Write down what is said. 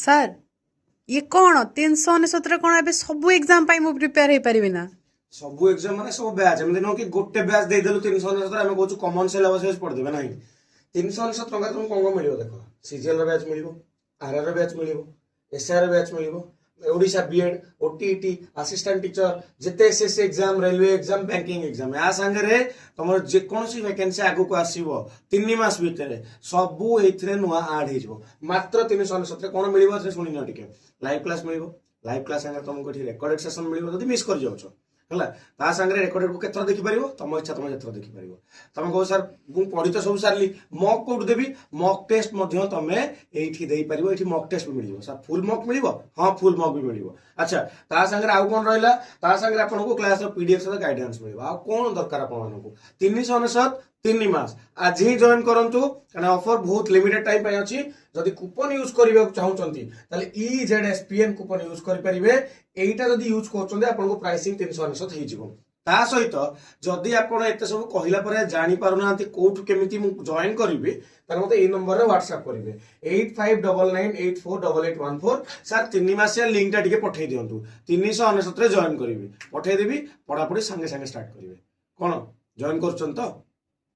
Sir ଇଏ କ'ଣ 399 କ'ଣ ଏବେ ସବୁ ଏକ୍ଜାମ ପାଇଁ ମୁଁ ପ୍ରିପେୟାର ହେଇପାରିବି ନା? ସବୁ ଏକ୍ଜାମ ମାନେ ସବୁ ବ୍ୟାଚ୍ ଏମିତି ନୁହଁ କି ଗୋଟେ ବ୍ୟାଚ୍ ଦେଇଦେଲୁ 399 ଆମେ କହୁଛୁ କମନ ସିଲାବସ୍ ପଢିଦେବେ ନାହିଁ। 399 ଟଙ୍କା ତମକୁ କଣ ମିଳିବ ଦେଖ, ସିଜିଏଲ ର ବ୍ୟାଚ୍ ମିଳିବ, ଆରଆର ର ବ୍ୟାଚ୍ ମିଳିବ, ଏସଆର ର ବ୍ୟାଚ୍ ମିଳିବ, Odisha BEd OTET assistant teacher जिते SSC exam railway exam banking exam या सांगे तुम जेकोसी वैकेंसी आगु को आसीबो 3 मास भितर सबू एथिरे नुआ ऐड हो मात्र 397 कोन मिलिबो से सुनि न टिके लाइव क्लास मिलिबो लाइव क्लास संगे तुमको रेकर्डेड सेशन मिलिबो जदी मिस कर जाउछो हला ता संगे रेकर्डेड को केतर देखि परिबो तुम इच्छा तुम जेतर देखि परिबो तुम कहो सर मु पढी तो सब सारली मॉक कोड देबी मॉक टेस्ट मध्य तुमे एठी देई परिबो एठी मॉक टेस्ट भी मिलिबो सर फुल मॉक मिलिबो हां फुल मॉक भी मिलिबो अच्छा ता संगे आउ कोन रहला ता संगे आपन को क्लास रो पीडीएफ से गाइडेंस मिलिबो आ कोन दरकार आपन मानको 399 3 मास आज ही जॉइन करंतु कारण ऑफर बहुत लिमिटेड टाइम पे अछि जदि कूपन यूज करबा चाहउचंती ताले EZSPN कूपन यूज करि परिबे एटा जदि यूज करचंदे आपन को प्राइसिंग 399 हे जिवो ता सहित जदि आपन एते सब कहिला परे जानि पारुनांती कोठु केमिति मु जॉइन करिवे ताले मते ए नंबर रे व्हाट्सएप करिवे 8599848814 सर 3 मासिया लिंक टा टिके पठै दियंतु 399 रे जॉइन करिवे पठै देबी पढा पढी संगे संगे स्टार्ट करिवे कोन जॉइन करचन तो।